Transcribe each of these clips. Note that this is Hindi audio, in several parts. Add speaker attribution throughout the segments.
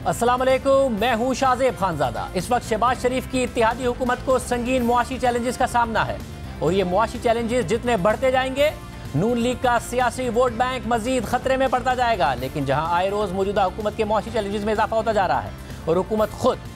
Speaker 1: अस्सलाम वालेकुम, मैं हूं शाहजेब खानजादा। इस वक्त शहबाज शरीफ की इत्तेहादी हुकूमत को संगीन मुआशी चैलेंजेस का सामना है और ये मुआशी चैलेंजेस जितने बढ़ते जाएंगे नून लीग का सियासी वोट बैंक मजीद खतरे में पड़ता जाएगा। लेकिन जहां आए रोज मौजूदा हुकूमत के मुआशी चैलेंजेस में इजाफा होता जा रहा है और हुकूमत खुद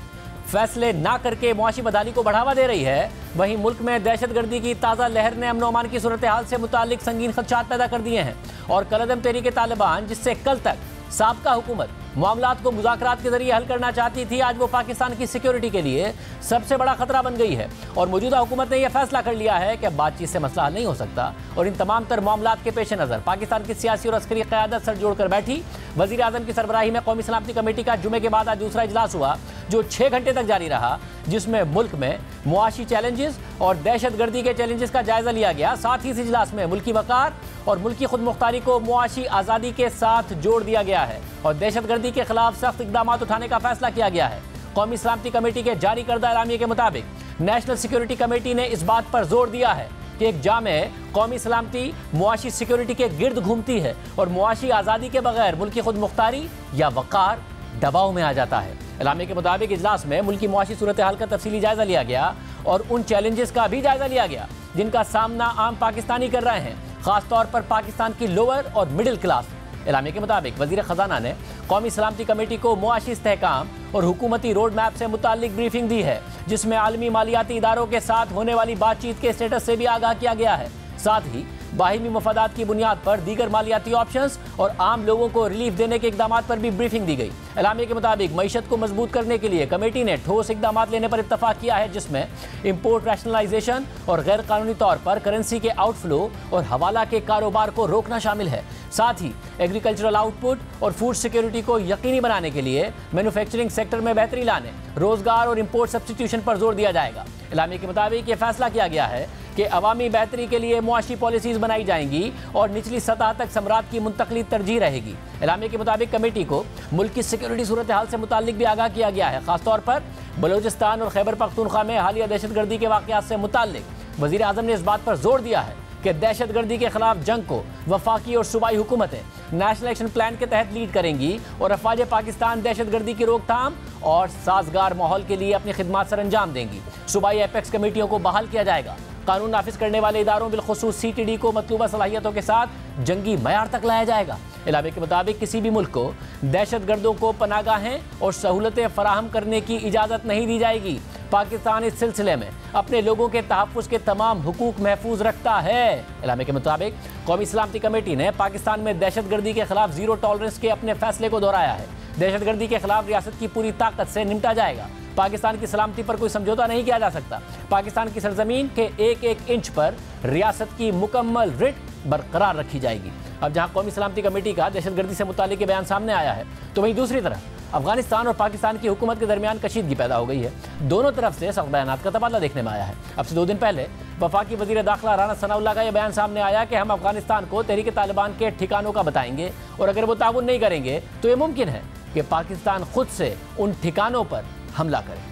Speaker 1: फैसले ना करके मुआशी बदहाली को बढ़ावा दे रही है, वहीं मुल्क में दहशतगर्दी की ताज़ा लहर ने अमन अमान की सूरत हाल से मुतालिक संगीन खदशात पैदा कर दिए हैं और कलअदम तहरीक तालिबान, जिससे कल तक साबका हुकूमत मामलात को मुज़ाकरात के जरिए हल करना चाहती थी, आज वो पाकिस्तान की सिक्योरिटी के लिए सबसे बड़ा खतरा बन गई है। और मौजूदा हुकूमत ने यह फैसला कर लिया है कि बातचीत से मसला हल नहीं हो सकता और इन तमाम तर मामलात के पेश नज़र पाकिस्तान की सियासी और अस्करी क़यादत सर जोड़कर बैठी। वज़ीर आज़म की सरबराही में कौमी सलामती कमेटी का जुमे के बाद आज दूसरा इजलास हुआ जो 6 घंटे तक जारी रहा, जिसमें मुल्क में मुआशी चैलेंजेस और दहशतगर्दी के चैलेंजेस का जायजा लिया गया। साथ ही इस इजलास में मुल्की वक़ार और मुल्की खुद मुख्तारी को मुआशी आज़ादी के साथ जोड़ दिया गया है और दहशतगर्दी के खिलाफ सख्त इक़दाम उठाने का फैसला किया गया है। कौमी सलामती कमेटी के जारी करदा एलामिये के मुताबिक नेशनल सिक्योरिटी कमेटी ने इस बात पर जोर दिया है कि एक जामे कौमी सलामती मुआशी सिक्योरिटी के गिर्द घूमती है और मुआशी आज़ादी के बगैर मुल्की खुद मुख्तारी या वक़ार दबाव में आ जाता है। एलामिये के मुताबिक इजलास में मुल्की मुआशी सूरत हाल का तफसीली जायजा लिया गया और उन चैलेंजेस का भी जायजा लिया गया जिनका सामना आम पाकिस्तानी कर रहे हैं, खासतौर पर पाकिस्तान की लोअर और मिडिल क्लास। एलामिये के मुताबिक वज़ीर ख़जाना ने कौमी सलामती कमेटी को मुआशी इस्तेहकाम और हुकूमती रोड मैप से मुताल्लिक ब्रीफिंग दी है, जिसमें आलमी मालियाती इदारों के साथ होने वाली बातचीत के स्टेटस से भी आगाह किया गया है। साथ ही बाहिमी मफादात की बुनियाद पर दीगर मालियाती ऑप्शंस और आम लोगों को रिलीफ देने के इकदाम पर भी ब्रीफिंग दी गई। एलामिये के मुताबिक मईशत को मजबूत करने के लिए कमेटी ने ठोस इकदाम लेने पर इत्तफाक किया है, जिसमें इम्पोर्ट रैशनलाइजेशन और गैर कानूनी तौर पर करेंसी के आउटफ्लो और हवाला के कारोबार को रोकना शामिल है। साथ ही एग्रीकल्चरल आउटपुट और फूड सिक्योरिटी को यकीनी बनाने के लिए मैन्युफैक्चरिंग सेक्टर में बेहतरी लाने, रोजगार और इम्पोर्ट सब्स्टिट्यूशन पर जोर दिया जाएगा। एलामिये के मुताबिक यह फैसला किया गया है कि अवामी बेहतरी के लिए मुआशी पॉलिसीज बनाई जाएंगी और निचली सतह तक समरात की मुंतकली तरजीह रहेगी। एलामिये के मुताबिक कमेटी को मुल्क की सिक्योरिटी सूरत हाल से मुताल्लिक भी आगाह किया गया है, खासतौर पर बलोचिस्तान और खैबर पख्तूनख्वा में हालिया दहशतगर्दी के वाक़यात से मुताल्लिक वज़ीर आज़म ने इस बात पर जोर दिया है कि दहशतगर्दी के खिलाफ जंग को वफाकी और सूबाई हुकूमतें नेशनल एक्शन प्लान के तहत लीड करेंगी और अफवाज पाकिस्तान दहशतगर्दी की रोकथाम और साजगार माहौल के लिए अपनी खिदमात सर अंजाम देंगी। सूबाई एपेक्स कमेटियों को बहाल किया जाएगा। कानून नाफिज करने वाले इदारों बिलखुसूस CTD को मतलूबा सलाहियतों के साथ जंगी मयार तक लाया जाएगा। एलामिये के मुताबिक किसी भी मुल्क को दहशतगर्दों को पनागाहें और सहूलतें फराहम करने की इजाज़त नहीं दी जाएगी। पाकिस्तान इस सिलसिले में अपने लोगों के तहफ़्फ़ुज़ के तमाम हुकूक महफूज रखता है। एलामिये के मुताबिक कौमी सलामती कमेटी ने पाकिस्तान में दहशतगर्दी के खिलाफ ज़ीरो टॉलरेंस के अपने फैसले को दोहराया है। दहशतगर्दी के खिलाफ रियासत की पूरी ताकत से निपटा जाएगा। पाकिस्तान की सलामती पर कोई समझौता नहीं किया जा सकता। पाकिस्तान की सरजमीन के एक एक इंच पर रियासत की मुकम्मल रिट बरकरार रखी जाएगी। अब जहां कौमी सलामती कमेटी का दहशतगर्दी से मुताल्लिक बयान सामने आया है, तो वहीं दूसरी तरफ अफगानिस्तान और पाकिस्तान की हुकूमत के दरमियान कशीदगी पैदा हो गई है। दोनों तरफ से सख्त बयानात का तबादला देखने में आया है। अब से 2 दिन पहले वफाकी वज़ीर दाखिला राना सनाउल्लाह का यह बयान सामने आया कि हम अफगानिस्तान को तहरीक तालिबान के ठिकानों का बताएंगे और अगर वो ताउन नहीं करेंगे तो ये मुमकिन है कि पाकिस्तान खुद से उन ठिकानों पर हमला करे।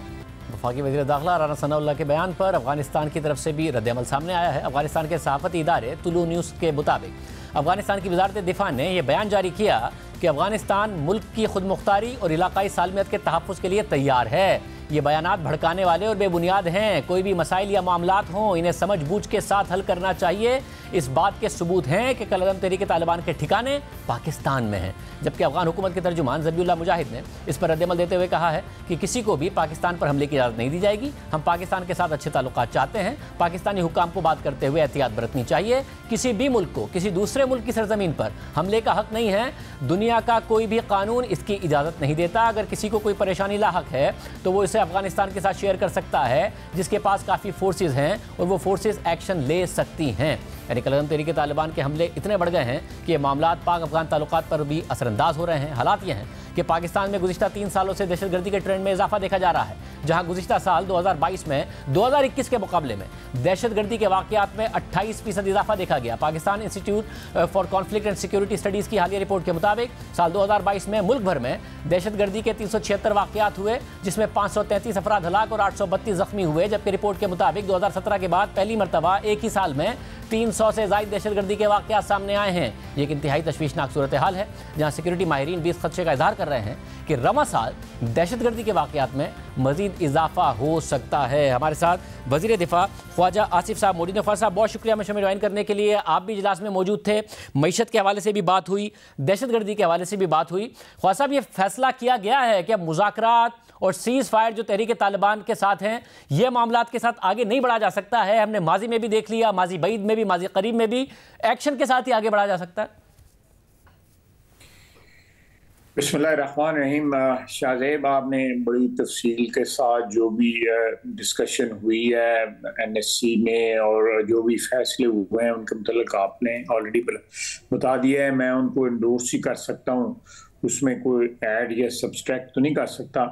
Speaker 1: वफाकी वज़ीर दाखिला राना सनाउल्लाह के बयान पर अफगानिस्तान की तरफ से भी रद्द-ए-अमल सामने आया है। अफगानिस्तान के सहाफ़ती इदारे तुलू न्यूज़ के मुताबिक अफगानिस्तान की वज़ारत दिफ़ा ने यह बयान जारी किया कि अफगानिस्तान मुल्क की खुद मुख्तारी और इलाकाई सालमियत के तहफ़्फ़ुज़ के लिए तैयार है। ये बयानात भड़काने वाले और बेबुनियाद हैं। कोई भी मसाइल या मामलात हों, इन्हें समझ बूझ के साथ हल करना चाहिए। इस बात के सबूत हैं कि कलअदम तहरीक तालिबान के ठिकाने पाकिस्तान में हैं। जबकि अफगान हुकूमत के तर्जुमान ज़बीउल्लाह मुजाहिद ने इस पर रद्द-ए-अमल देते हुए कहा है कि किसी को भी पाकिस्तान पर हमले की इजाज़त नहीं दी जाएगी। हम पाकिस्तान के साथ अच्छे ताल्लुकात चाहते हैं। पाकिस्तानी हुक्काम को बात करते हुए एहतियात बरतनी चाहिए। किसी भी मुल्क को किसी दूसरे मुल्क की सरजमीन पर हमले का हक नहीं है। दुनिया का कोई भी कानून इसकी इजाज़त नहीं देता। अगर किसी को कोई परेशानी लाहक है तो वो इसे अफगानिस्तान के साथ शेयर कर सकता है, जिसके पास काफ़ी फोर्सेज हैं और वो फोर्सेज एक्शन ले सकती हैं। यानी कलअदम तहरीक तालिबान के हमले इतने बढ़ गए हैं कि ये मामलात पाक अफगान ताल्लुकात पर भी असरअंदाज हो रहे हैं। हालात ये हैं कि पाकिस्तान में गुज़िश्ता 3 सालों से दहशतगर्दी के ट्रेंड में इजाफा देखा जा रहा है। जहां गुज़िश्ता साल 2022 में 2021 के मुकाबले में दहशतगर्दी के वाक़यात में 28% इजाफा देखा गया। Pakistan institute for conflict and security studies की हालिया रिपोर्ट के मुताबिक साल 2022 में मुल्क भर में दहशतगर्दी के 376 वाक़यात हुए, जिसमें 233 अफराद हलाक और 832 जख्मी हुए, जबकि रिपोर्ट के मुताबिक 2017 के बाद पहली मरतबा एक ही साल में 300 से ज़ायद दहशतगर्दी के वाक़यात सामने आए हैं। ये एक इंतहाई तशवीशनाक सूरत हाल है, जहाँ सिक्योरिटी माहिरीन भी इस खदशे का इजहार कर रहे हैं कि रवां साल दहशतगर्दी के वाक़यात में मज़ीद इजाफा हो सकता है। हमारे साथ वज़ीर दिफा ख्वाजा आसिफ साहब मौजूद हैं। ख्वाजा साहब, बहुत शुक्रिया हमें ज्वाइन करने के लिए। आप भी इजलास में मौजूद थे, मईशत के हवाले से भी बात हुई, दहशतगर्दी के हवाले से भी बात हुई। ख्वाजा साहब, ये फैसला किया गया है कि अब मुज़ाकरात और सीज़ फायर जो तहरीक तालिबान के साथ हैं, ये मामलात के साथ आगे नहीं बढ़ा जा सकता है। हमने माजी में भी देख लिया, माजी बईद में भी, माजी करीब में भी, एक्शन के साथ ही आगे बढ़ा जा सकता है।
Speaker 2: बिस्मिल्लाहिर्रहमानिर्रहीम। शाहज़ेब, आपने बड़ी तफसील के साथ जो भी डिस्कशन हुई है NSC में और जो भी फैसले हुए हैं उनके मतलब आपने ऑलरेडी बता दिया है। मैं उनको इंडोर्स ही कर सकता हूँ, उसमें कोई ऐड या सब्सट्रैक्ट तो नहीं कर सकता।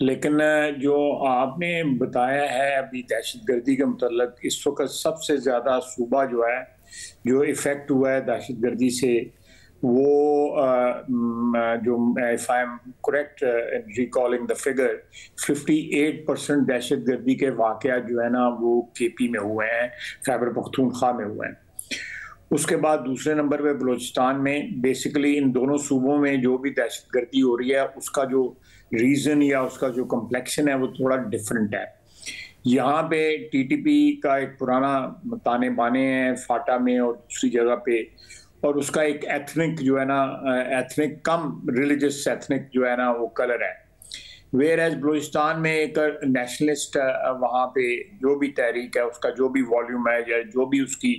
Speaker 2: लेकिन जो आपने बताया है अभी दहशतगर्दी के मतलब, इस वक्त सबसे ज़्यादा सूबा जो है जो इफ़ेक्ट हुआ है दहशतगर्दी से, वो जो if I am correct recalling the figure, 58% दहशतगर्दी के वाक़यात जो है ना वो KP में हुए हैं, खैबर पख्तूनख्वा में हुए हैं। उसके बाद दूसरे नंबर पे बलूचिस्तान में। बेसिकली इन दोनों सूबों में जो भी दहशतगर्दी हो रही है उसका जो रीज़न या उसका जो कम्प्लेक्शन है वो थोड़ा डिफरेंट है। यहाँ पे TTP का एक पुराना ताने बाने हैं फाटा में और दूसरी जगह पे, और उसका एक एथनिक जो है ना, एथनिक कम रिलीजियस एथनिक जो है ना वो कलर है। वेयर एज बलूचिस्तान में एक नेशनलिस्ट वहाँ पे जो भी तहरीक है उसका जो भी वॉल्यूम है या जो भी उसकी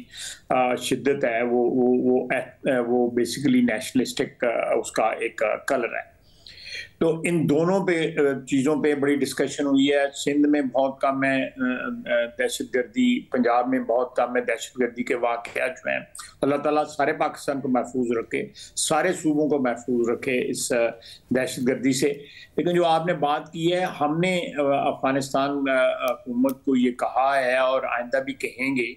Speaker 2: शिद्दत है वो बेसिकली नेशनलिस्टिक उसका एक कलर है। तो इन दोनों पे चीज़ों पे बड़ी डिस्कशन हुई है। सिंध में बहुत कम है दहशतगर्दी, पंजाब में बहुत कम है दहशतगर्दी के वाक़यात जो हैं। अल्लाह ताला सारे पाकिस्तान को महफूज रखे, सारे सूबों को महफूज रखे इस दहशतगर्दी से। लेकिन जो आपने बात की है, हमने अफगानिस्तान हुकूमत को ये कहा है और आइंदा भी कहेंगे,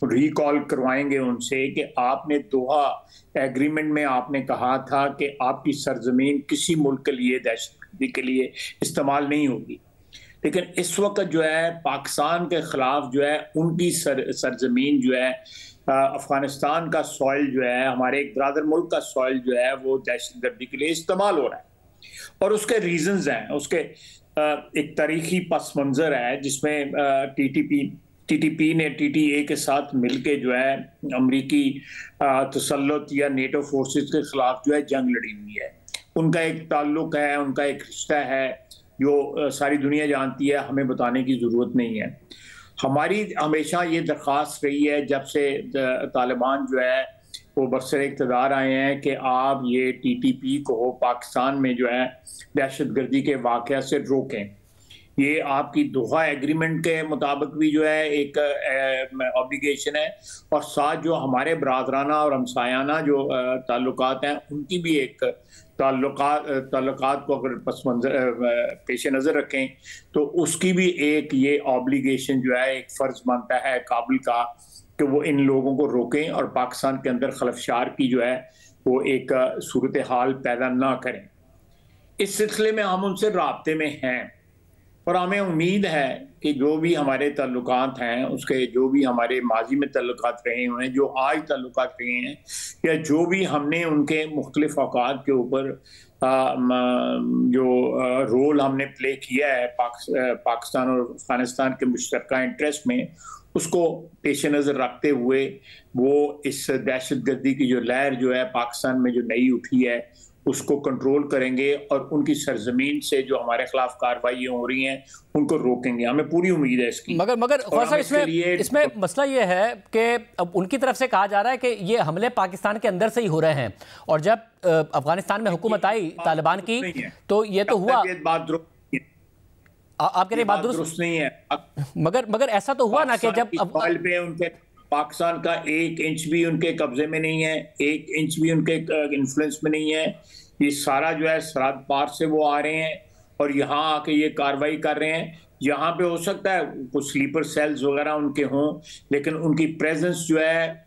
Speaker 2: रिकॉल करवाएंगे उनसे कि आपने दोहा एग्रीमेंट में आपने कहा था कि आपकी सरजमीन किसी मुल्क के लिए दहशतगर्दी के लिए इस्तेमाल नहीं होगी। लेकिन इस वक्त जो है पाकिस्तान के खिलाफ जो है उनकी सरजमीन जो है, अफगानिस्तान का सॉइल जो है, हमारे एक ब्रादर मुल्क का सॉइल जो है वो दहशतगर्दी के लिए इस्तेमाल हो रहा है। और उसके रीजंस हैं, उसके एक तारीखी पस मंजर है जिसमें TTP ने TTA के साथ मिलके जो है अमरीकी तसल्लुत या नेटो फोर्सेस के खिलाफ जो है जंग लड़ी हुई है। उनका एक ताल्लुक है, उनका एक रिश्ता है जो सारी दुनिया जानती है, हमें बताने की ज़रूरत नहीं है। हमारी हमेशा ये दरख्वास्त रही है जब से तालिबान जो है वो बरसर इक़्तिदार आए हैं कि आप ये TTP को पाकिस्तान में जो है दहशतगर्दी के वाक़या से रोकें। ये आपकी दोहा एग्रीमेंट के मुताबिक भी जो है एक ऑब्लिगेशन है, और साथ जो हमारे बरादराना और हमसायाना जो ताल्लुकात हैं उनकी भी एक ताल्लुकात को अगर पस मंजर पेश नज़र रखें तो उसकी भी एक ये ऑब्लिगेशन जो है, एक फ़र्ज बनता है काबिल का कि वो इन लोगों को रोकें और पाकिस्तान के अंदर खलफशार की जो है वो एक सूरत हाल पैदा ना करें। इस सिलसिले में हम उनसे राब्ते में हैं और हमें उम्मीद है कि जो भी हमारे ताल्लुकात हैं, उसके जो भी हमारे माजी में ताल्लुकात रहे हुए हैं, जो आज ताल्लुकात रहे हैं, या जो भी हमने उनके मुख्तलिफ औकात के ऊपर जो रोल हमने प्ले किया है पाकिस्तान और अफगानिस्तान के मुश्तरका इंटरेस्ट में, उसको पेश नज़र रखते हुए वो इस दहशतगर्दी की जो लहर जो है पाकिस्तान में जो नई उठी है उसको कंट्रोल करेंगे और उनकी सरजमीन से जो हमारे खिलाफ कार्रवाइयाँ हो रही हैं उनको रोकेंगे। हमें पूरी उम्मीद है इसकी।
Speaker 1: मगर इसमें मसला ये है कि अब उनकी तरफ से कहा जा रहा है कि ये हमले पाकिस्तान के अंदर से ही हो रहे हैं, और जब अफगानिस्तान में हुकूमत आई तालिबान की तो ये तो हुआ। आपके लिए बात दुरुस्त नहीं है, मगर ऐसा तो हुआ ना कि जब
Speaker 2: पे उनके पाकिस्तान का 1 इंच भी उनके कब्जे में नहीं है, 1 इंच भी उनके इन्फ्लुएंस में नहीं है। ये सारा जो है सरहद पार से वो आ रहे हैं और यहाँ आके ये कार्रवाई कर रहे हैं। यहाँ पे हो सकता है कुछ स्लीपर सेल्स वगैरह उनके हों, लेकिन उनकी प्रेजेंस जो है,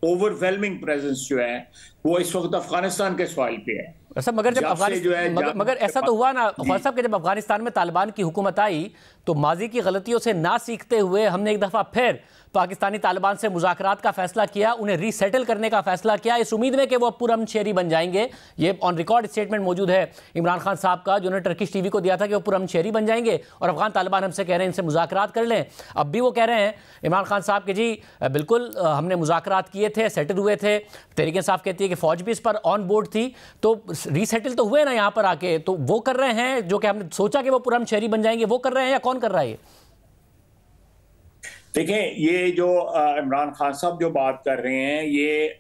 Speaker 2: ओवरवेलमिंग प्रेजेंस जो है, वो इस वक्त अफगानिस्तान के सॉइल पे है।
Speaker 1: सब मगर जब अफगानिस्तान मगर ऐसा तो हुआ ना ख्वाजा साहब कि जब अफगानिस्तान में तालिबान की हुकूमत आई तो माजी की गलतियों से ना सीखते हुए हमने एक दफ़ा फिर पाकिस्तानी तालिबान से मुज़ाकरात का फैसला किया, उन्हें रीसेटल करने का फैसला किया, इस उम्मीद में कि वो पुरअमन शहरी बन जाएंगे। ये ऑन रिकॉर्ड स्टेटमेंट मौजूद है इमरान खान साहब का, जो उन्होंने टर्किश टीवी को दिया था कि वो पुरअमन शहरी बन जाएंगे और अफगान तालिबान हमसे कह रहे हैं इनसे मुज़ाकरात कर लें। अब भी वो कह रहे हैं इमरान खान साहब कि जी बिल्कुल हमने मुज़ाकरात किए थे, सेटल हुए थे। तहरीक इंसाफ कहती है कि फ़ौज भी इस पर ऑन बोर्ड थी, तो रीसेटल तो हुए ना यहाँ पर आके, तो वो कर रहे हैं जो कि हमने सोचा कि वो पुरअमन शहरी बन जाएंगे, वो कर रहे हैं या कौन कर रहा है?
Speaker 2: देखें, ये जो इमरान खान साहब जो बात कर रहे हैं, ये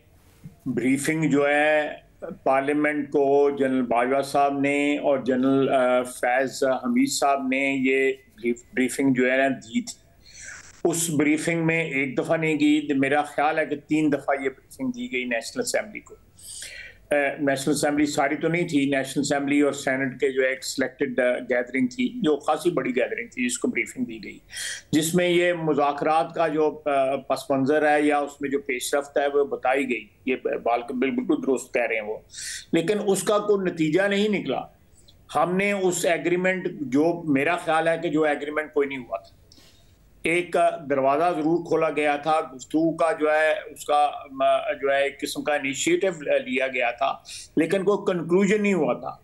Speaker 2: ब्रीफिंग जो है पार्लियामेंट को जनरल बाजवा साहब ने और जनरल फैज हमीद साहब ने ये ब्रीफिंग जो है ना दी थी। उस ब्रीफिंग में एक दफ़ा नहीं की, मेरा ख्याल है कि 3 दफ़ा ये ब्रीफिंग दी गई नेशनल असेंबली को। नेशनल असेंबली सारी तो नहीं थी, नेशनल असेंबली और सेनेट के जो एक सिलेक्टेड गैदरिंग थी, जो खासी बड़ी गैदरिंग थी, जिसको ब्रीफिंग दी गई, जिसमें ये मुज़ाकरात का जो पस मंज़र है या उसमें जो पेशरफ्त है वो बताई गई। ये बिल्कुल दुरुस्त कह रहे हैं वो, लेकिन उसका कोई नतीजा नहीं निकला। हमने उस एग्रीमेंट, जो मेरा ख्याल है कि जो एग्रीमेंट कोई नहीं हुआ था, एक दरवाज़ा ज़रूर खोला गया था, गुफ्तगू का जो है उसका जो है एक किस्म का इनिशिएटिव लिया गया था, लेकिन कोई कंक्लूजन नहीं हुआ था।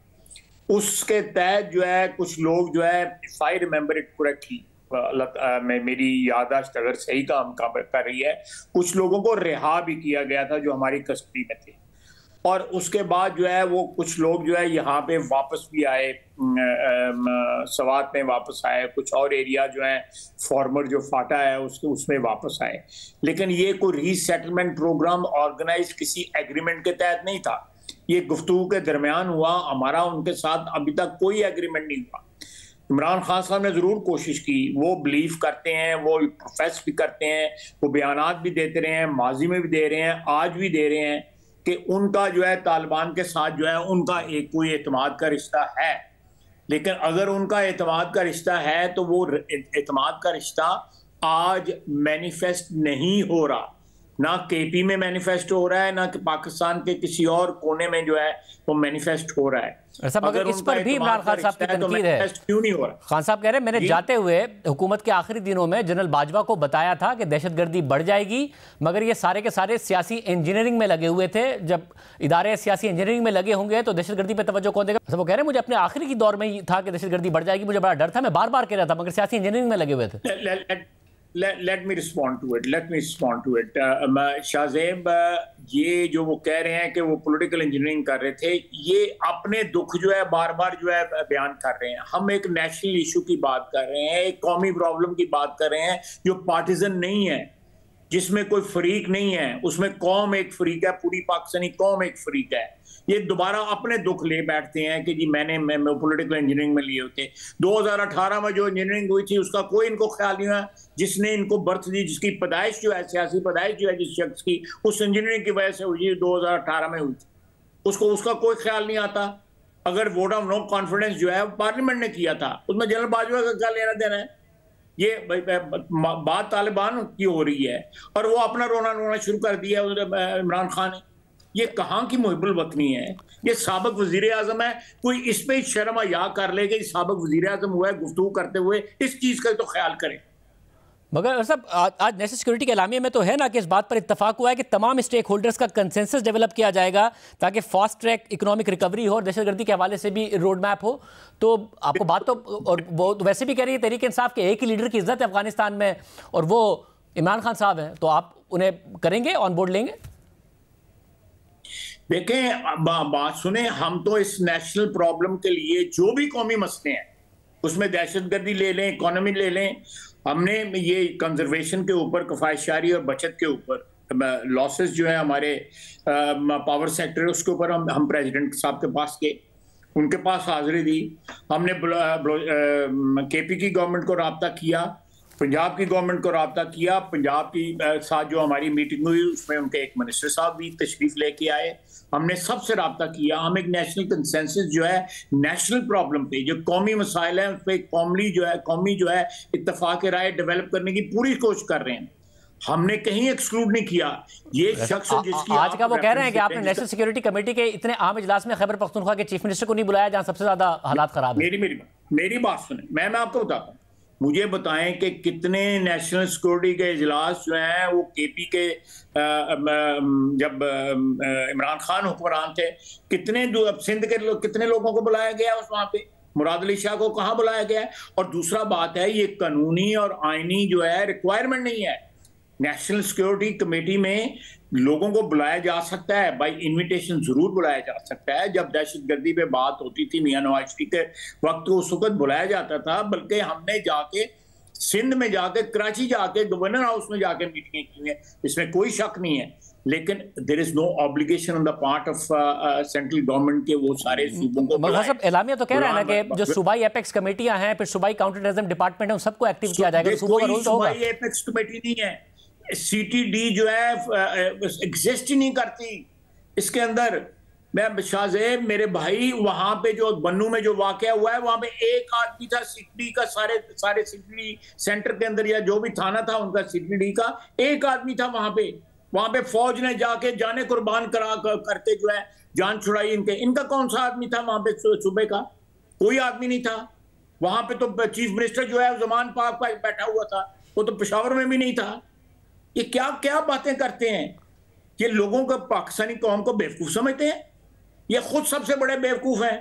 Speaker 2: उसके तहत जो है कुछ लोग जो है, if I remember it correctly, मेरी याददाश्त अगर सही काम कर रही है, कुछ लोगों को रिहा भी किया गया था जो हमारी कस्टडी में थे। और उसके बाद जो है वो कुछ लोग जो है यहाँ पे वापस भी आए, सवात में वापस आए, कुछ और एरिया जो है फॉर्मर जो फाटा है उसमें वापस आए। लेकिन ये कोई रीसेटलमेंट प्रोग्राम ऑर्गेनाइज किसी एग्रीमेंट के तहत नहीं था, ये गुफ्तगू के दरमियान हुआ। हमारा उनके साथ अभी तक कोई एग्रीमेंट नहीं हुआ। इमरान खान साहब ने ज़रूर कोशिश की, वो बिलीव करते हैं, वो प्रोफेस भी करते हैं, वो बयानात भी देते रहे हैं, माजी में भी दे रहे हैं, आज भी दे रहे हैं कि उनका जो है तालिबान के साथ जो है उनका एक कोई एतमाद का रिश्ता है। लेकिन अगर उनका एतमाद का रिश्ता है तो वो एतमाद का रिश्ता आज मैनिफेस्ट नहीं हो रहा, ना केपी में मैनिफेस्ट हो रहा है, ना कि पाकिस्तान के किसी और कोने में जो है वो मैनिफेस्ट हो रहा है।
Speaker 1: अगर इस पर भी इमरान खान साहब की तनकीद है,
Speaker 2: क्यों नहीं हो रहा?
Speaker 1: खान साहब कह रहे हैं मैंने जाते हुए हुकूमत के आखिरी दिनों में जनरल बाजवा को बताया था कि दहशतगर्दी बढ़ जाएगी, मगर ये सारे के सारे सियासी इंजीनियरिंग में लगे हुए थे। जब इदारे सियासी इंजीनियरिंग में लगे होंगे तो दहशतगर्दी पर तवज्जो कौन देगा? वो कह रहे हैं मुझे अपने आखिरी की दौर में ही था कि दहशतगर्दी बढ़ जाएगी, मुझे बड़ा डर था, मैं बार बार कह रहा था, मगर सियासी इंजीनियरिंग में लगे हुए थे।
Speaker 2: Let me respond to it. Shahzeb, ये जो वो कह रहे हैं कि वो पॉलिटिकल इंजीनियरिंग कर रहे थे, ये अपने दुख जो है बार बार जो है बयान कर रहे हैं। हम एक नेशनल इशू की बात कर रहे हैं, एक कौमी प्रॉब्लम की बात कर रहे हैं जो पार्टिजन नहीं है, जिसमें कोई फरीक नहीं है, उसमें कौम एक फरीक है, पूरी पाकिस्तानी कौम एक फरीक है। ये दोबारा अपने दुख ले बैठते हैं कि जी मैं पॉलिटिकल इंजीनियरिंग में लिए होते। 2018 में जो इंजीनियरिंग हुई थी उसका कोई इनको ख्याल नहीं हुआ। जिसने इनको बर्थ दी, जिसकी पैदाइश जो है, सियासी पैदाइश जो है जिस शख्स की, उस इंजीनियरिंग की वजह से हुई, 2018 में हुई थी, उसका कोई ख्याल नहीं आता। अगर वोट ऑफ नो कॉन्फिडेंस जो है पार्लियामेंट ने किया था, उसमें जनरल बाजवा का क्या लेना देना है? ये बात तालिबान की हो रही है और वो अपना रोना शुरू कर दिया इमरान खान ने। ये कहाँ की मुहिब्बुल वतनी है? ये साबिक वजीर आजम है, कोई इस पे शर्म या कर ले कि साबिक वजीर आजम हुआ है, गुफ्तगू करते हुए इस चीज का तो ख्याल करें।
Speaker 1: मगर सब आज नेशनल सिक्योरिटी के एलामिया में तो है ना कि इस बात पर इत्तफाक हुआ है कि तमाम स्टेक होल्डर्स का कंसेंसस डेवलप किया जाएगा ताकि फास्ट ट्रैक इकोनॉमिक रिकवरी हो और दहशतगर्दी के हवाले से भी रोड मैप हो। तो आपको बात तो, और वो वैसे भी कह रही है तहरीक इंसाफ के एक ही लीडर की इज्जत है अफगानिस्तान में और वो इमरान खान साहब हैं, तो आप उन्हें करेंगे, ऑन बोर्ड लेंगे?
Speaker 2: देखें, बात सुने, हम तो इस नेशनल प्रॉब्लम के लिए जो भी कौमी मसले हैं, उसमें दहशतगर्दी ले लें, इकोनॉमी ले लें, हमने ये कंजर्वेशन के ऊपर, कफायतशारी और बचत के ऊपर, लॉसेस जो है हमारे पावर सेक्टर, उसके ऊपर हम प्रेसिडेंट साहब के पास गए, उनके पास हाजिरी दी। हमने केपी की गवर्नमेंट को राब्ता किया, पंजाब की गवर्नमेंट को राब्ता किया। पंजाब की साथ जो हमारी मीटिंग हुई उसमें उनके एक मिनिस्टर साहब भी तशरीफ लेके आए, हमने सबसे राब्ता किया। हम एक नेशनल कंसेंसस जो है नेशनल प्रॉब्लम पे, जो कौमी मसाइल हैं उस पर कौमी जो है इत्तफाक राय डेवलप करने की पूरी कोशिश कर रहे हैं। हमने कहीं एक्सक्लूड नहीं किया। ये शख्स जिसकी
Speaker 1: आज का वो कह रहे हैं कि आपने नेशनल सिक्योरिटी कमेटी के इतने अहम इजलास में खैबर पख्तूनख्वा के चीफ मिनिस्टर को नहीं बुलाया जहां सबसे ज्यादा हालात खराब है।
Speaker 2: मेरी बात सुने, मैं आपको बताता हूँ। मुझे बताएं कि कितने नेशनल सिक्योरिटी के इजलास जो हैं वो केपी के जब इमरान खान हुक्मरान थे, कितने सिंध के कितने लोगों को बुलाया गया उस वहां पे? मुराद अली शाह को कहाँ बुलाया गया है? और दूसरा बात है, ये कानूनी और आईनी जो है रिक्वायरमेंट नहीं है। नेशनल सिक्योरिटी कमेटी में लोगों को बुलाया जा सकता है, बाय इनविटेशन जरूर बुलाया जा सकता है। जब दहशतगर्दी पे बात होती थी मियां नवाज शरीफ के वक्त, उस वक्त बुलाया जाता था। बल्कि हमने जाके सिंध में जाके, कराची जाके, गवर्नर हाउस में जाके मीटिंगें की हैं, इसमें कोई शक नहीं है। लेकिन there is no obligation on the part of central government के वो सारे सूबों को
Speaker 1: एलामिया तो कह रहा है ना कि जो सूबाई एपेक्स कमेटियां हैं, फिर सूबाई काउंटर टेररिज्म डिपार्टमेंट है, उन सबको एक्टिव किया जाएगा। सूबों का रोल तो होगा।
Speaker 2: सूबाई एपेक्स कमेटी नहीं है, सीटीडी जो है एग्जिस्ट ही नहीं करती इसके अंदर। मैं शाहजेब, मेरे भाई, वहां पे जो बन्नू में जो वाकया हुआ है, वहां पे एक आदमी था सीटीडी का, सारे सीटीडी सेंटर के अंदर या जो भी थाना था उनका सीटीडी का एक आदमी था वहां पे फौज ने जाके जाने कुर्बान करके जो है जान छुड़ाई इनका कौन सा आदमी था वहां पे? सूबे का कोई आदमी नहीं था वहां पे। तो चीफ मिनिस्टर जो है जमान पाक बैठा हुआ था, वो तो पेशावर में भी नहीं था। ये क्या क्या बातें करते हैं? ये लोगों को, पाकिस्तानी कौम को बेवकूफ समझते हैं। ये खुद सबसे बड़े बेवकूफ हैं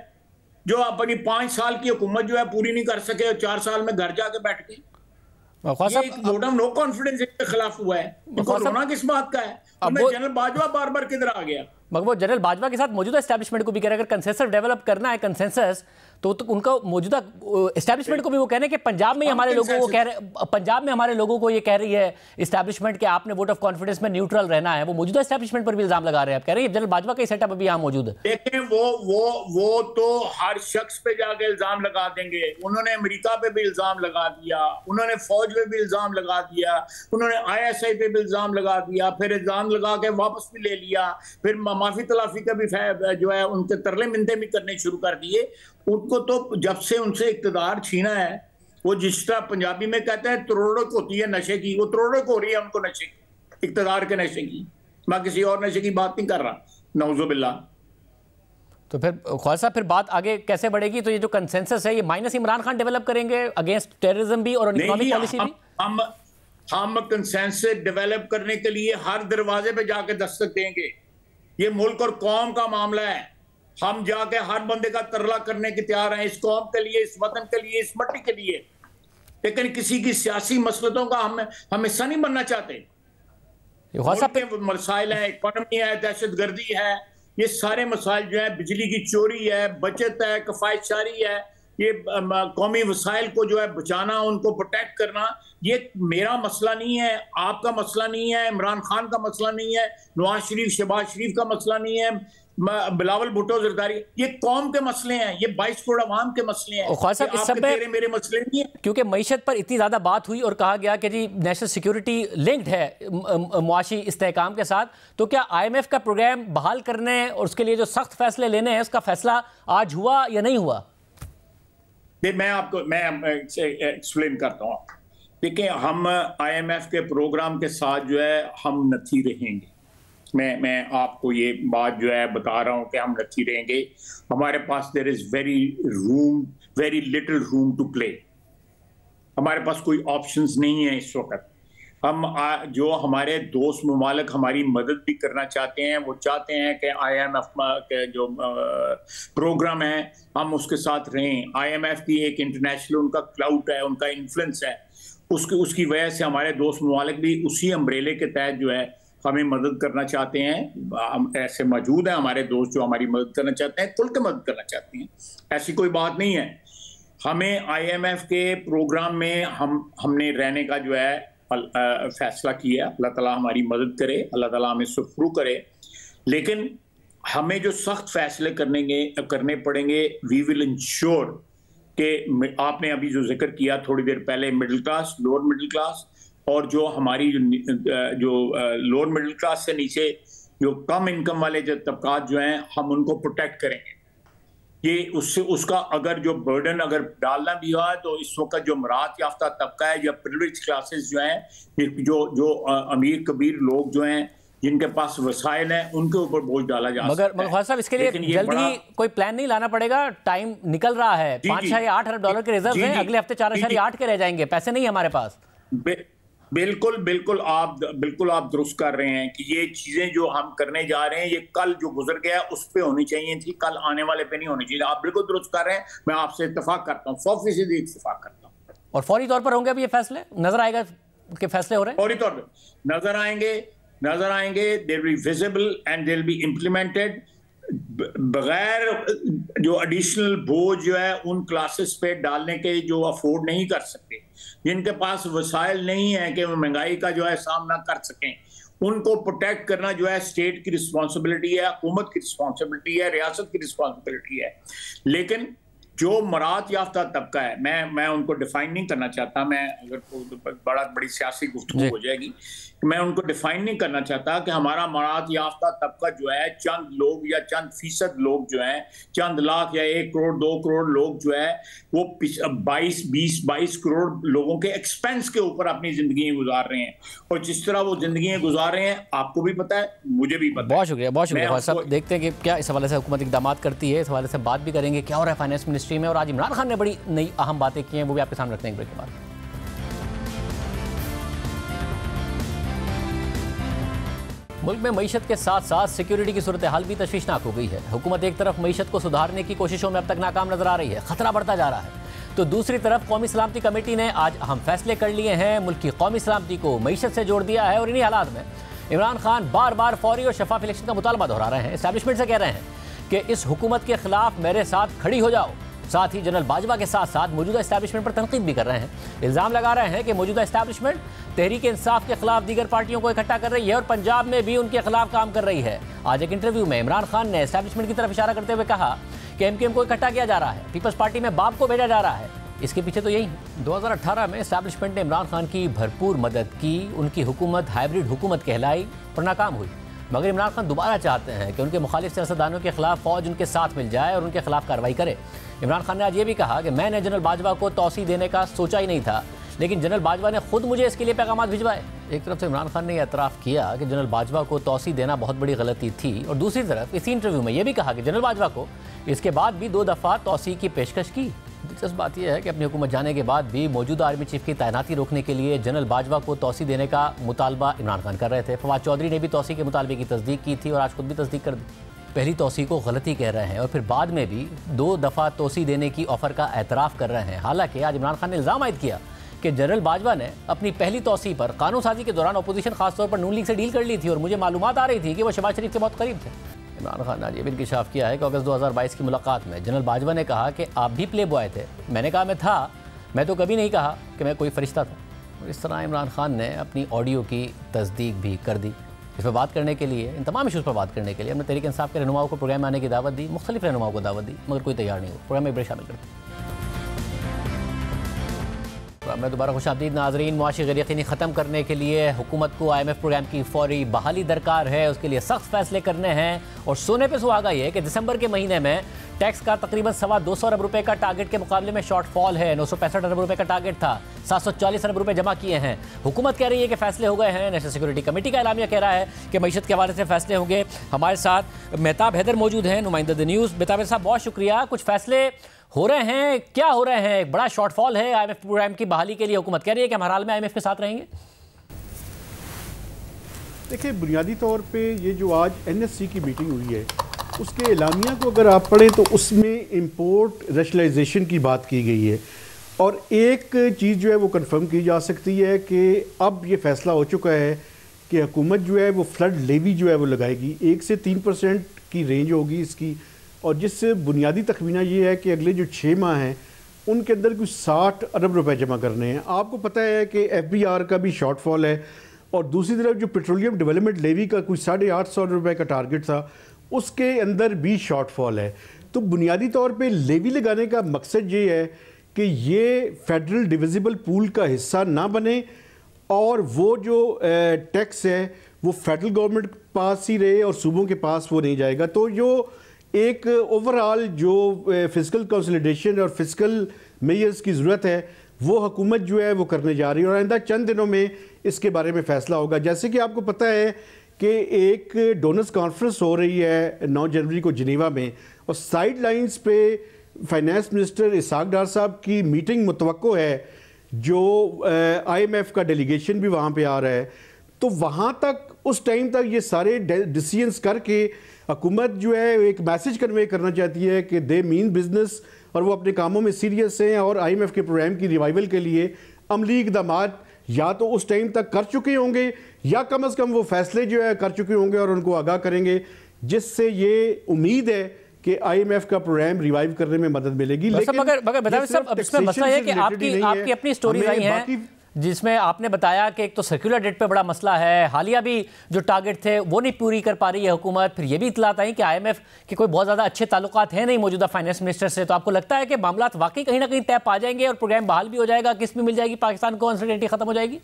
Speaker 2: जो अपनी 5 साल की हुकूमत जो है पूरी नहीं कर सके, 4 साल में घर जाके बैठ गए। ये एक वोट ऑफ नो कॉन्फिडेंस के खिलाफ हुआ है। इनको रोना किस बात का है? जनरल बाजवा बार बार किधर आ गया?
Speaker 1: मगर वो जनरल बाजवा के साथ मौजूदा एस्टैब्लिशमेंट को भी कह रहे हैं, अगर कंसेंसस डेवलप करना है, कंसेंसस तो उनका मौजूदा एस्टैब्लिशमेंट को भी वो कह रहे हैं कि पंजाब में हमारे लोगों को कह रहे, पंजाब में हमारे लोगों को ये कह रही है एस्टैब्लिशमेंट कि आपने वोट ऑफ कॉन्फिडेंस में न्यूट्रल रहना है। वो मौजूदा एस्टैब्लिशमेंट पर भी इल्जाम लगा रहे हैं। आप कह रहे हैं जनरल बाजवा का सेटअप अभी यहाँ मौजूद है।
Speaker 2: देखें, वो तो हर शख्स पे जाके इल्जाम लगा देंगे। उन्होंने अमेरिका पे भी इल्जाम लगा दिया, उन्होंने फौज पे भी इल्जाम लगा दिया, उन्होंने ISI पे भी इल्जाम लगा दिया, फिर इल्जाम लगा के वापस भी ले लिया, फिर माफी तलाफी का भी जो है उनके तरले मिन्नतें भी करने शुरू कर दिए। उनको तो जब से उनसे इक्तदार छीना है, वो जिस तरह पंजाबी में कहते हैं तरोड़क होती है नशे की, वो तरोड़क हो रही है उनको नशे की, इक्तदार के नशे की। मैं किसी और नशे की बात नहीं कर रहा, नौजुबिल्लाह। तो
Speaker 1: फिर ख्वाजा साहब, फिर बात आगे कैसे बढ़ेगी? तो ये जो कंसेंसस है, ये माइनस इमरान खान डेवलप करेंगे अगेंस्ट टेररिज्म भी और इकोनॉमिक पॉलिसी भी?
Speaker 2: हम कंसेंसस डेवलप करने के लिए हर दरवाजे पे जाके दस्तक देंगे। ये मुल्क और कौम का मामला है। हम जाके हर बंदे का तरला करने के तैयार हैं, इस कौम के लिए, इस वतन के लिए, इस मट्टी के लिए। लेकिन किसी की सियासी मसलतों का हम हिस्सा नहीं बनना चाहते। मसाइल है, इकोनॉमी है, दहशतगर्दी है, ये सारे मसाइल जो है, बिजली की चोरी है, बचत है, कफायतशारी है, ये कौमी वसाइल को जो है बचाना, उनको प्रोटेक्ट करना, ये मेरा मसला नहीं है, आपका मसला नहीं है, इमरान खान का मसला नहीं है, नवाज शरीफ, शहबाज शरीफ का मसला नहीं है, बिलावल भुट्टो जरदारी, ये कौम के मसले हैं, ये 22 करोड़ आवाम के मसले हैं।
Speaker 1: इस सब में
Speaker 2: मेरे मसले नहीं है।
Speaker 1: क्योंकि मईशत पर इतनी ज्यादा बात हुई और कहा गया कि जी नेशनल सिक्योरिटी लिंक्ड है मुआशी इस्तेहकाम के साथ, तो क्या IMF का प्रोग्राम बहाल करने और उसके लिए जो सख्त फैसले लेने हैं, उसका फैसला आज हुआ या नहीं हुआ?
Speaker 2: मैं एक्सप्लेन करता हूँ। देखिए, हम IMF के प्रोग्राम के साथ जो है हम नथी रहेंगे। मैं आपको ये बात जो है बता रहा हूँ कि हम नथी रहेंगे। हमारे पास there is very little room to play. हमारे पास कोई ऑप्शंस नहीं है इस वक्त। हम जो हमारे दोस्त ममालिक हमारी मदद भी करना चाहते हैं, वो चाहते हैं कि IMF के जो प्रोग्राम है हम उसके साथ रहें। IMF की एक इंटरनेशनल उनका क्लाउड है, उनका इन्फ्लुएंस है, उसकी वजह से हमारे दोस्त ममालिक भी उसी अम्ब्रेले के तहत जो है हमें मदद करना चाहते हैं। हम ऐसे मौजूद हैं हमारे दोस्त जो हमारी मदद करना चाहते हैं, खुल के मदद करना चाहते हैं, ऐसी कोई बात नहीं है। हमें IMF के प्रोग्राम में हमने रहने का जो है फैसला किया। अल्लाह ताला हमारी मदद करे, अल्लाह ताला हमें सुरखरू करे। लेकिन हमें जो सख्त फैसले करने पड़ेंगे, वी विल इंश्योर कि आपने अभी जो जिक्र किया थोड़ी देर पहले, middle class, lower middle class, और जो हमारी जो लोअर मिडिल क्लास से नीचे जो कम इनकम वाले जो तबकात जो हैं, हम उनको प्रोटेक्ट करेंगे। ये उससे उसका अगर जो बर्डन अगर डालना भी हुआ है तो इस वक्त जो मराहत याफ्ता तबका है या प्रिविलेज क्लासेस जो हैं, जो अमीर कबीर लोग जो हैं जिनके पास वसाइल हैं, उनके ऊपर बोझ डाला जा सकता है।
Speaker 1: मगर ख्वाजा साहब, इसके लिए जल्दी ही कोई प्लान नहीं लाना पड़ेगा? टाइम निकल रहा है, 5 या 8 अरब डॉलर के रिजर्व हैं, अगले हफ्ते 4.8 के रह जाएंगे, पैसे नहीं है हमारे पास।
Speaker 2: बिल्कुल आप दुरुस्त कर रहे हैं कि ये चीजें जो हम करने जा रहे हैं ये कल जो गुजर गया उस पे होनी चाहिए थी, कल आने वाले पे नहीं होनी चाहिए। आप बिल्कुल दुरुस्त कर रहे हैं, मैं आपसे इत्तेफाक करता हूँ, 100% इत्तेफाक करता हूँ।
Speaker 1: और फौरी तौर पर होंगे अब ये फैसले? नजर आएगा कि फैसले हो रहे हैं?
Speaker 2: फौरी तौर पर नजर आएंगे, they will be visible and they will be implemented, बगैर जो एडिशनल बोझ जो है उन क्लासेस पे डालने के जो अफोर्ड नहीं कर सकते, जिनके पास वसाइल नहीं है कि वो महंगाई का जो है सामना कर सकें, उनको प्रोटेक्ट करना जो है स्टेट की रिस्पॉन्सिबिलिटी है, हुकूमत की रिस्पॉन्सिबिलिटी है, रियासत की रिस्पॉन्सिबिलिटी है। लेकिन जो मराहत याफ्ता तबका है, मैं उनको डिफाइन नहीं करना चाहता, मैं अगर बड़ी सियासी गुफ्तगू हो जाएगी, मैं उनको डिफाइन नहीं करना चाहता कि हमारा मराहत याफ्ता तबका जो है चंद लोग या चंद फीसद लोग जो हैं, चंद लाख या 1 करोड़ 2 करोड़ लोग जो है वो 22 करोड़ लोगों के एक्सपेंस के ऊपर अपनी जिंदगी गुजार रहे हैं। और जिस तरह वो जिंदगी गुजार रहे हैं आपको भी पता है, मुझे भी पता है।
Speaker 1: बहुत शुक्रिया साहब। देखते हैं कि क्या इस हवाले से हुकूमत इक़दाम करती है, इस हवाले से बात भी करेंगे क्या हो रहा है फाइनेंस मिनिस्ट्री में। और आज इमरान खान ने बड़ी नई अहम बातें की हैं, वो भी आपके सामने रखते हैं ब्रेक के बाद। मुल्क में मईशत के साथ साथ सिक्योरिटी की सूरत हाल भी तशवीशनाक हो गई है। हुकूमत एक तरफ मईशत को सुधारने की कोशिशों में अब तक नाकाम नजर आ रही है, खतरा बढ़ता जा रहा है, तो दूसरी तरफ कौमी सलामती कमेटी ने आज अहम फैसले कर लिए हैं, मुल्क की कौमी सलामती को मईशत से जोड़ दिया है। और इन्हीं हालात में इमरान खान बार बार फौरी और शफाफ इलेक्शन का मुतालबा दोहरा रहे हैं। एस्टैब्लिशमेंट से कह रहे हैं कि इस हुकूमत के खिलाफ मेरे साथ खड़ी हो जाओ। साथ ही जनरल बाजवा के साथ साथ मौजूदा एस्टैब्लिशमेंट पर तनकीद भी कर रहे हैं। इल्ज़ाम लगा रहे हैं कि मौजूदा एस्टैब्लिशमेंट तहरीक इंसाफ के खिलाफ दीगर पार्टियों को इकट्ठा कर रही है और पंजाब में भी उनके खिलाफ काम कर रही है। आज एक इंटरव्यू में इमरान खान ने एस्टैब्लिशमेंट की तरफ इशारा करते हुए कहा कि एमकेएम को इकट्ठा किया जा रहा है, पीपल्स पार्टी में बाप को भेजा जा रहा है। इसके पीछे तो यही है। 2018 में एस्टैब्लिशमेंट ने इमरान खान की भरपूर मदद की, उनकी हुकूमत हाइब्रिड हुकूमत कहलाई पर नाकाम हुई। मगर इमरान खान दोबारा चाहते हैं कि उनके मुखालिफ सियासतदानों के खिलाफ फौज उनके साथ मिल जाए और उनके खिलाफ कार्रवाई करे। इमरान खान ने आज ये भी कहा कि मैंने जनरल बाजवा को तौसी देने का सोचा ही नहीं था, लेकिन जनरल बाजवा ने खुद मुझे इसके लिए पैगाम भिजवाए। एक तरफ से इमरान खान ने यह एतराफ़ किया कि जनरल बाजवा को तौसी देना बहुत बड़ी गलती थी, और दूसरी तरफ इसी इंटरव्यू में यह भी कहा कि जनरल बाजवा को इसके बाद भी 2 दफ़ा तौसी की पेशकश की। दिलचस्प बात यह है कि अपनी हुकूमत जाने के बाद भी मौजूदा आर्मी चीफ की तैनाती रोकने के लिए जनरल बाजवा को तौसी देने का मुतालबा इमरान खान कर रहे थे। फवाद चौधरी ने भी तौसी के मुतालबे की तस्दीक की थी और आज खुद भी तस्दीक कर दी। पहली तौसी को गलती कह रहे हैं और फिर बाद में भी 2 दफ़ा तौसी देने की ऑफ़र का एतराफ़ कर रहे हैं। हालांकि आज इमरान खान ने इल्ज़ाम आयद किया कि जनरल बाजवा ने अपनी पहली तौसी पर कानून साजी के दौरान अपोजिशन खासतौर पर नून लीग से डील कर ली थी और मुझे मालूमात आ रही थी कि वो शहबाज शरीफ के बहुत करीब थे। इमरान खान ने आज ये भी इंकशाफ किया है कि अगस्त 2022 की मुलाकात में जनरल बाजवा ने कहा कि आप भी प्ले बॉय थे। मैंने कहा मैं था, मैं तो कभी नहीं कहा कि मैं कोई फरिश्ता था। और इस तरह इमरान खान ने अपनी ऑडियो की तस्दीक भी कर दी। इस पर बात करने के लिए, इन तमाम इशूज़ पर बात करने के लिए हमने तहरीक इंसाफ के रहनुमाओं को प्रोग्राम में आने की दावत दी, मुख्तलिफ रहनुमाओं को दावत दी, मगर कोई तैयार नहीं हो। प्रोग्राम में ब्रेक शामिल करते मैं दोबारा खुशामदीद नाज़रीन। मुआशी गैर-यकीनी ख़त्म करने के लिए हुकूमत को IMF प्रोग्राम की फौरी बहाली दरकार है, उसके लिए सख्त फैसले करने हैं। और सोने पे सुहागा ये है कि दिसंबर के महीने में टैक्स का तकरीबन 225 अरब रुपए का टारगेट के मुकाबले में शॉर्टफॉल है। 965 अरब रुपए का टारगेट था, 740 अरब रुपए जमा किए हैं। हुकूमत कह रही है कि फैसले हो गए हैं। नेशनल सिक्योरिटी कमेटी का एलामिया कह रहा है कि मईशत के हवाले से फैसले होंगे। हमारे साथ मेहताब हैदर मौजूद हैं, नुमाइंदा द न्यूज़। मेहताब साहब बहुत शुक्रिया। कुछ फैसले हो रहे हैं, क्या हो रहे हैं? एक बड़ा शॉर्टफॉल है IMF प्रोग्राम की बहाली के लिए, हुकूमत कह रही है कि हम हर हाल में IMF के साथ रहेंगे।
Speaker 3: देखिए, बुनियादी तौर पे ये जो आज NSC की मीटिंग हुई है उसके एलामिया को अगर आप पढ़ें तो उसमें इंपोर्ट रैशनलाइजेशन की बात की गई है। और एक चीज़ जो है वो कंफर्म की जा सकती है कि अब ये फैसला हो चुका है कि हुकूमत जो है वो फ्लड लेवी जो है वो लगाएगी। 1 से 3% की रेंज होगी इसकी, और जिससे बुनियादी तखमीना ये है कि अगले जो 6 माह हैं उनके अंदर कुछ 60 अरब रुपए जमा करने हैं। आपको पता है कि FBR का भी शॉर्टफॉल है, और दूसरी तरफ जो पेट्रोलियम डेवलपमेंट लेवी का कुछ 850 रुपए का टारगेट था उसके अंदर भी शॉर्टफॉल है। तो बुनियादी तौर पे लेवी लगाने का मकसद ये है कि ये फेडरल डिविजिबल पूल का हिस्सा ना बने, और वो जो टैक्स है वो फेडरल गवर्नमेंट के पास ही रहे और सूबों के पास वो नहीं जाएगा। तो जो एक ओवरऑल जो फिजिकल कंसोलिडेशन और फिजिकल मेजर्स की ज़रूरत है वो हुकूमत जो है वो करने जा रही है और आइंदा चंद दिनों में इसके बारे में फैसला होगा। जैसे कि आपको पता है कि एक डोनर्स कॉन्फ्रेंस हो रही है 9 जनवरी को जिनेवा में और साइड लाइन्स पे फाइनेंस मिनिस्टर इसहाक डार साहब की मीटिंग मुतवक्को है, जो IMF का डेलीगेशन भी वहाँ पे आ रहा है। तो वहाँ तक उस टाइम तक ये सारे डिसीजंस करके हुकूमत जो है एक मैसेज कन्वे करना चाहती है कि दे मीन बिजनेस और वो अपने कामों में सीरियस हैं और IMF के प्रोग्राम की रिवाइवल के लिए अमली इक़दाम या तो उस टाइम तक कर चुके होंगे या कम से कम वो फैसले जो है कर चुके होंगे और उनको आगाह करेंगे, जिससे ये उम्मीद है कि IMF का प्रोग्राम रिवाइव करने में मदद मिलेगी।
Speaker 1: लेकिन मगर बताइए साहब, अब इसमें मसला है कि आपकी अपनी स्टोरीज आई हैं जिसमें आपने बताया कि एक तो सर्कुलर डेट पे बड़ा मसला है, हालिया भी जो टारगेट थे वो नहीं पूरी कर पा रही है हुकूमत, फिर ये भी इतलात आई कि IMF के कोई बहुत ज़्यादा अच्छे ताल्लुकात हैं नहीं मौजूदा फाइनेंस मिनिस्टर से। तो आपको लगता है कि मामला वाकई कहीं ना कहीं तय पा जाएंगे और प्रोग्राम बहाल भी हो जाएगा, किस्त भी मिल जाएगी, पाकिस्तान को अनसर्टेनिटी खत्म हो जाएगी?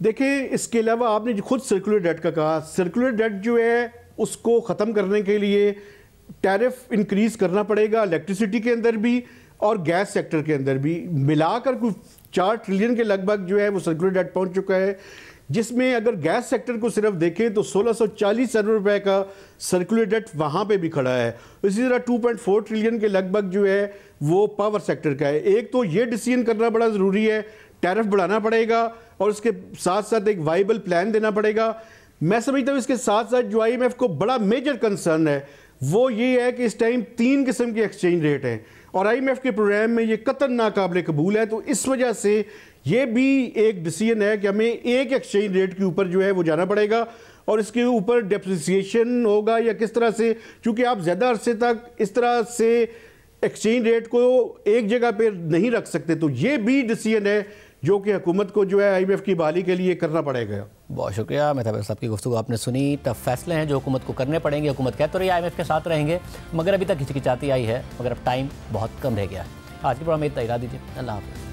Speaker 3: देखिए, इसके अलावा आपने जो खुद सर्कुलर डेट का कहा, सर्कुलर डेट जो है उसको ख़त्म करने के लिए टैरिफ इंक्रीज करना पड़ेगा इलेक्ट्रिसिटी के अंदर भी और गैस सेक्टर के अंदर भी, मिलाकर कुछ 4 ट्रिलियन के लगभग जो है वो सर्कुलर डेट पहुंच चुका है, जिसमें अगर गैस सेक्टर को सिर्फ देखें तो 1640 अरब रुपए का सर्कुलर डेट वहाँ पे भी खड़ा है। इसी तरह 2.4 ट्रिलियन के लगभग जो है वो पावर सेक्टर का है। एक तो ये डिसीजन करना बड़ा ज़रूरी है, टैरिफ बढ़ाना पड़ेगा और उसके साथ साथ एक वाइबल प्लान देना पड़ेगा। मैं समझता हूँ इसके साथ साथ जो IMF को बड़ा मेजर कंसर्न है वो ये है कि इस टाइम 3 किस्म के एक्सचेंज रेट हैं और IMF के प्रोग्राम में ये कतई नाकाबिले कबूल है। तो इस वजह से ये भी एक डिसीजन है कि हमें एक एक्सचेंज रेट के ऊपर जो है वो जाना पड़ेगा और इसके ऊपर डेप्रिसिएशन होगा या किस तरह से, क्योंकि आप ज़्यादा अरसे तक इस तरह से एक्सचेंज रेट को एक जगह पर नहीं रख सकते। तो ये भी डिसीजन है जो कि हुकूमत को जो है IMF की बहाली के लिए करना पड़ेगा।
Speaker 1: बहुत शुक्रिया मेहता साहब की गुफ्तगू आपने सुनी। टफ फैसले हैं जो हुकूमत को करने पड़ेंगे। हुकूमत कह तो रही है IMF के साथ रहेंगे, मगर अभी तक हिचकिचाती आई है, मगर अब टाइम बहुत कम रह गया है। आज के प्रोग्राम में इतना ही, दीजिए। अल्लाह हाफ़िज़।